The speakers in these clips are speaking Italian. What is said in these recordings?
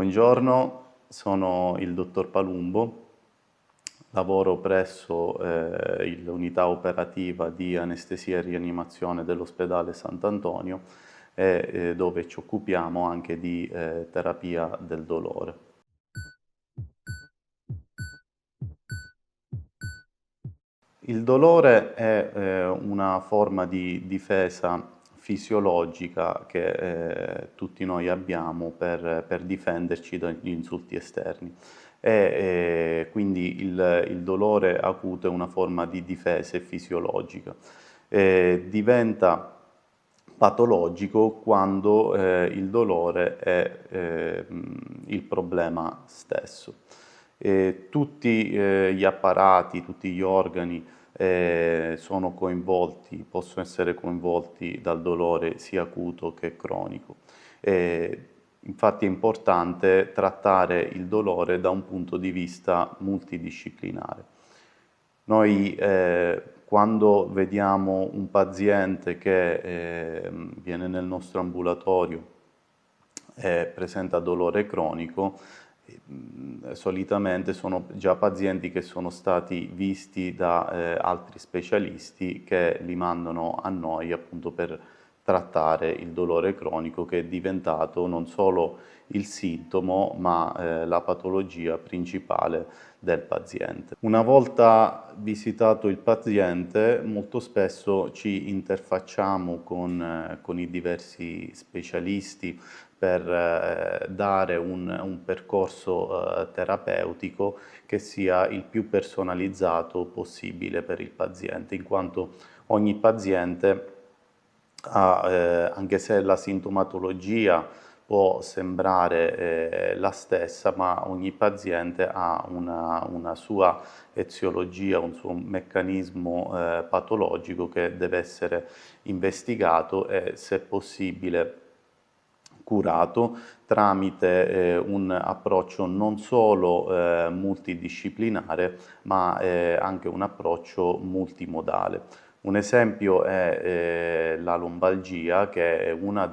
Buongiorno, sono il dottor Palumbo, lavoro presso l'unità operativa di anestesia e rianimazione dell'ospedale Sant'Antonio dove ci occupiamo anche di terapia del dolore. Il dolore è una forma di difesa fisiologica che tutti noi abbiamo per difenderci dagli insulti esterni quindi il dolore acuto è una forma di difesa fisiologica. Diventa patologico quando il dolore è il problema stesso. Tutti gli apparati, tutti gli organi sono coinvolti, possono essere coinvolti dal dolore sia acuto che cronico. Infatti è importante trattare il dolore da un punto di vista multidisciplinare. Noi quando vediamo un paziente che viene nel nostro ambulatorio e presenta dolore cronico, solitamente sono già pazienti che sono stati visti da altri specialisti che li mandano a noi appunto per trattare il dolore cronico che è diventato non solo il sintomo ma la patologia principale del paziente. Una volta visitato il paziente molto spesso ci interfacciamo con i diversi specialisti per dare un percorso terapeutico che sia il più personalizzato possibile per il paziente, in quanto ogni paziente ha, anche se la sintomatologia può sembrare la stessa, ma ogni paziente ha una sua eziologia, un suo meccanismo patologico che deve essere investigato e, se possibile, curato tramite un approccio non solo multidisciplinare ma anche un approccio multimodale. Un esempio è la lombalgia, che è una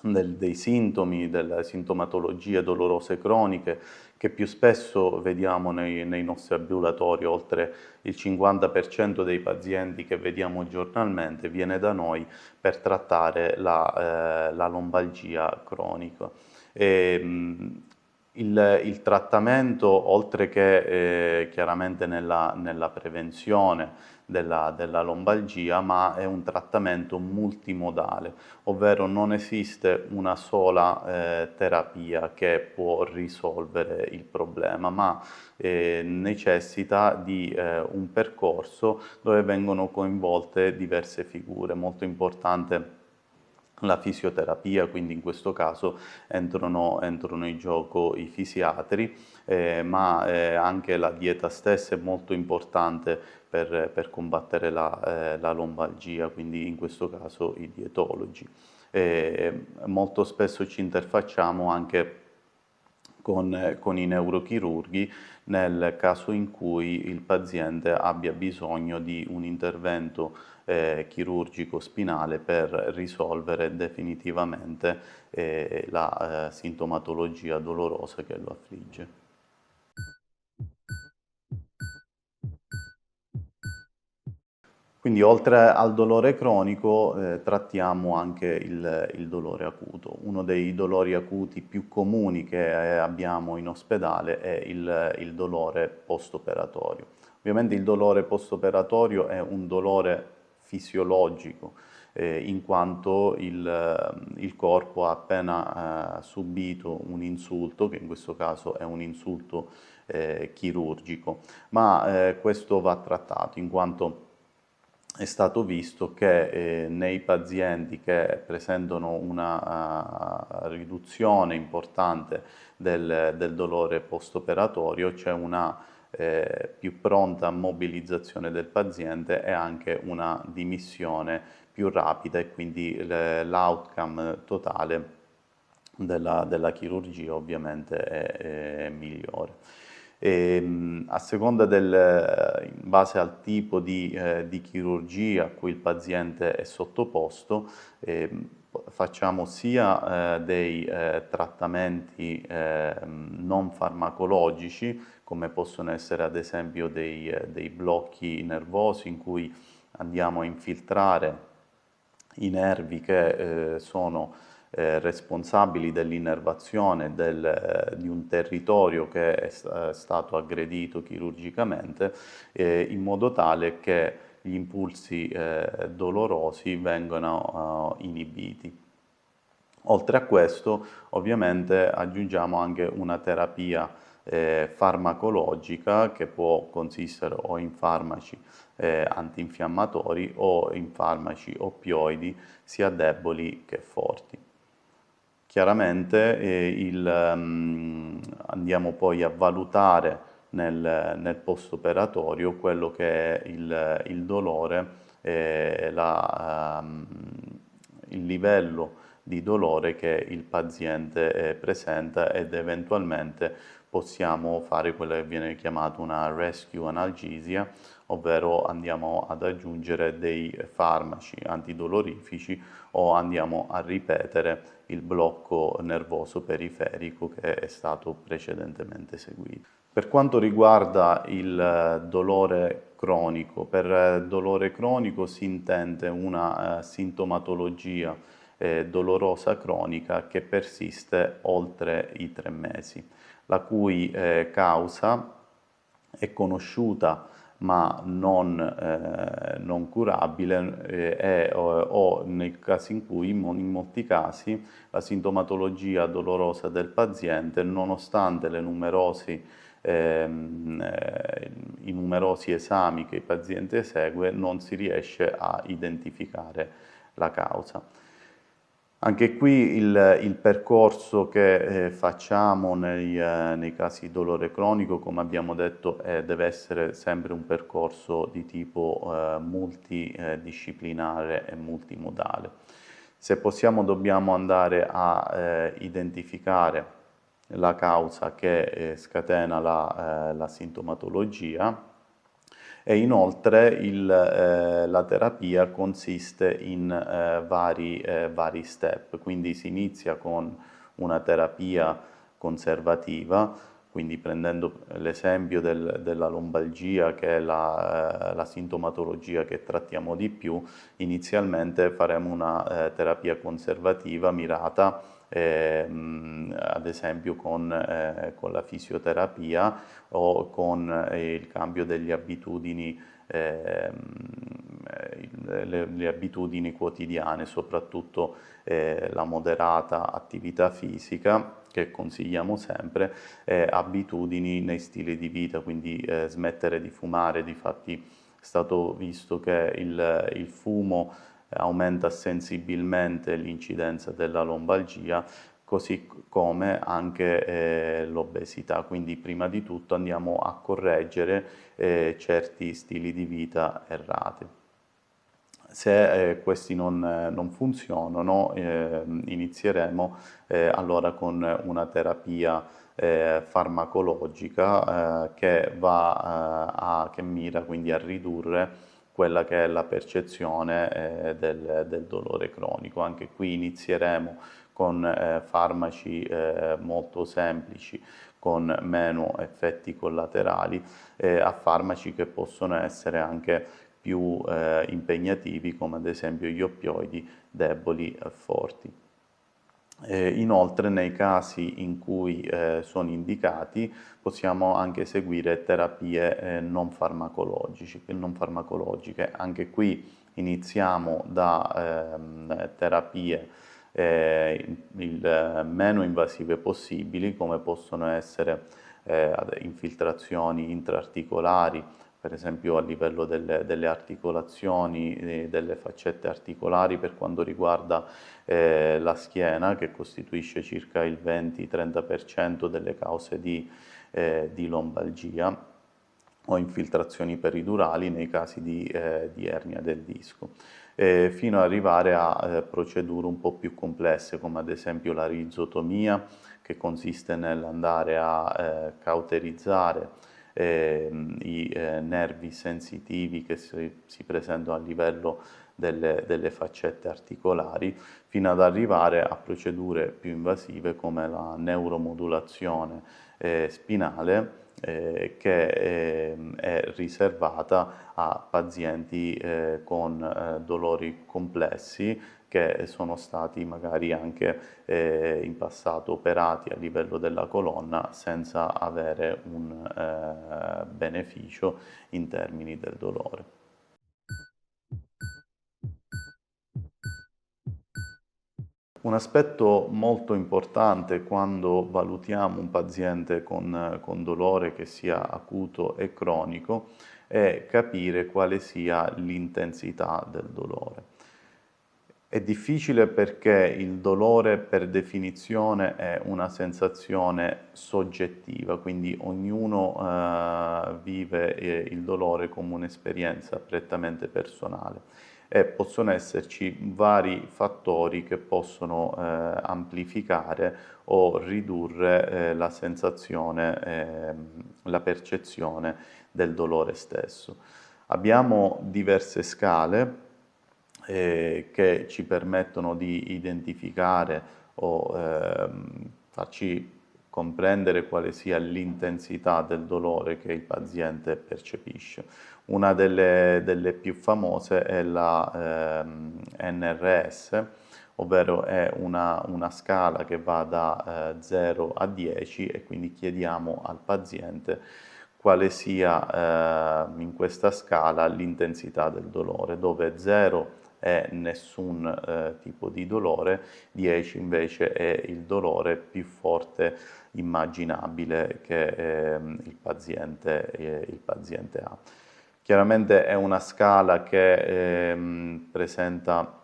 dei sintomi, delle sintomatologie dolorose croniche che più spesso vediamo nei nostri ambulatori. Oltre il 50% dei pazienti che vediamo giornalmente viene da noi per trattare la lombalgia cronica. Il trattamento, oltre che chiaramente nella prevenzione della lombalgia, ma è un trattamento multimodale, ovvero non esiste una sola terapia che può risolvere il problema, ma necessita di un percorso dove vengono coinvolte diverse figure. Molto importante la fisioterapia, quindi in questo caso entrano in gioco i fisiatri, ma anche la dieta stessa è molto importante per combattere la lombalgia, quindi in questo caso i dietologi. Molto spesso ci interfacciamo anche con i neurochirurghi nel caso in cui il paziente abbia bisogno di un intervento chirurgico spinale per risolvere definitivamente la sintomatologia dolorosa che lo affligge. Quindi oltre al dolore cronico trattiamo anche il dolore acuto. Uno dei dolori acuti più comuni che abbiamo in ospedale è il dolore post-operatorio. Ovviamente il dolore post-operatorio è un dolore fisiologico, in quanto il corpo ha appena subito un insulto, che in questo caso è un insulto chirurgico, ma questo va trattato, in quanto è stato visto che nei pazienti che presentano una riduzione importante del dolore post-operatorio c'è una più pronta mobilizzazione del paziente e anche una dimissione più rapida, e quindi l'outcome totale della chirurgia ovviamente è migliore. A seconda in base al tipo di chirurgia a cui il paziente è sottoposto, facciamo sia dei trattamenti non farmacologici, come possono essere ad esempio dei blocchi nervosi in cui andiamo a infiltrare i nervi che sono responsabili dell'innervazione di un territorio che è stato aggredito chirurgicamente, in modo tale che gli impulsi dolorosi vengano inibiti. Oltre a questo, ovviamente, aggiungiamo anche una terapia farmacologica che può consistere o in farmaci antinfiammatori o in farmaci oppioidi sia deboli che forti. Chiaramente andiamo poi a valutare nel post-operatorio quello che è il dolore, il livello di dolore che il paziente presenta, ed eventualmente possiamo fare quella che viene chiamata una rescue analgesia, ovvero andiamo ad aggiungere dei farmaci antidolorifici o andiamo a ripetere il blocco nervoso periferico che è stato precedentemente seguito. Per quanto riguarda il dolore cronico, per dolore cronico si intende una sintomatologia dolorosa cronica che persiste oltre i 3 mesi, la cui causa è conosciuta ma non curabile, o nei casi in cui, in molti casi, la sintomatologia dolorosa del paziente, nonostante i numerosi esami che il paziente esegue, non si riesce a identificare la causa. Anche qui il percorso che facciamo nei casi di dolore cronico, come abbiamo detto, deve essere sempre un percorso di tipo multidisciplinare e multimodale. Se possiamo, dobbiamo andare a identificare la causa che scatena la sintomatologia, e inoltre la terapia consiste in vari step, quindi si inizia con una terapia conservativa, quindi prendendo l'esempio della lombalgia, che è la sintomatologia che trattiamo di più. Inizialmente faremo una terapia conservativa mirata, ad esempio con la fisioterapia o con il cambio delle abitudini, le abitudini quotidiane, soprattutto la moderata attività fisica che consigliamo sempre, abitudini nei stili di vita, quindi smettere di fumare. Difatti è stato visto che il fumo aumenta sensibilmente l'incidenza della lombalgia, così come anche l'obesità. Quindi prima di tutto andiamo a correggere certi stili di vita errati. Se questi non funzionano, inizieremo allora con una terapia farmacologica che mira quindi a ridurre quella che è la percezione del dolore cronico. Anche qui inizieremo con farmaci molto semplici, con meno effetti collaterali, a farmaci che possono essere anche più impegnativi, come ad esempio gli oppioidi deboli e forti. Inoltre, nei casi in cui sono indicati, possiamo anche seguire terapie non farmacologiche. Anche qui iniziamo da terapie il meno invasive possibili, come possono essere infiltrazioni intraarticolari, per esempio a livello delle articolazioni, delle faccette articolari per quanto riguarda la schiena, che costituisce circa il 20-30% delle cause di lombalgia, o infiltrazioni peridurali nei casi di ernia del disco, fino ad arrivare a procedure un po' più complesse, come ad esempio la rizotomia, che consiste nell'andare a cauterizzare i nervi sensitivi che si presentano a livello delle faccette articolari, fino ad arrivare a procedure più invasive come la neuromodulazione spinale, che è riservata a pazienti con dolori complessi che sono stati magari anche in passato operati a livello della colonna senza avere un beneficio in termini del dolore. Un aspetto molto importante quando valutiamo un paziente con dolore che sia acuto e cronico è capire quale sia l'intensità del dolore. È difficile perché il dolore per definizione è una sensazione soggettiva, quindi ognuno vive il dolore come un'esperienza prettamente personale e possono esserci vari fattori che possono amplificare o ridurre la sensazione, la percezione del dolore stesso. Abbiamo diverse scale che ci permettono di identificare o farci comprendere quale sia l'intensità del dolore che il paziente percepisce. Una delle più famose è la NRS, ovvero è una scala che va da 0 a 10 e quindi chiediamo al paziente quale sia in questa scala l'intensità del dolore, dove 0 è nessun tipo di dolore, 10 invece è il dolore più forte immaginabile che il paziente ha. Chiaramente è una scala che presenta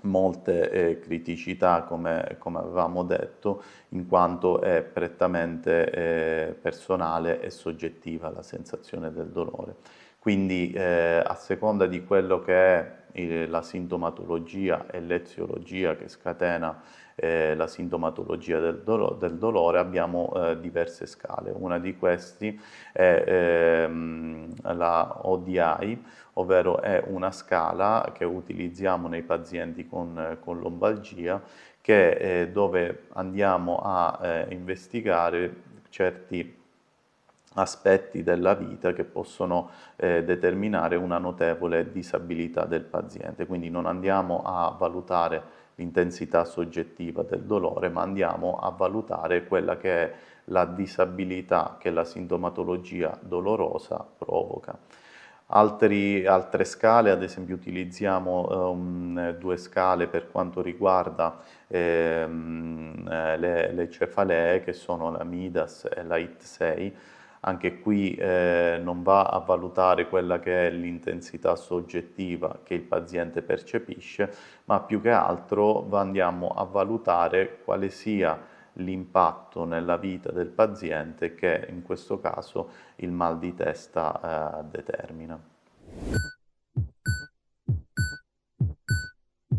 molte criticità, come avevamo detto, in quanto è prettamente personale e soggettiva la sensazione del dolore. Quindi a seconda di quello che è la sintomatologia e l'eziologia che scatena la sintomatologia del dolore, abbiamo diverse scale. Una di questi è la ODI, ovvero è una scala che utilizziamo nei pazienti con lombalgia, dove andiamo a investigare certi aspetti della vita che possono determinare una notevole disabilità del paziente. Quindi non andiamo a valutare l'intensità soggettiva del dolore, ma andiamo a valutare quella che è la disabilità che la sintomatologia dolorosa provoca. Altre scale, ad esempio utilizziamo due scale per quanto riguarda le cefalee, che sono la Midas e la IT6. Anche qui non va a valutare quella che è l'intensità soggettiva che il paziente percepisce, ma più che altro andiamo a valutare quale sia l'impatto nella vita del paziente che in questo caso il mal di testa determina.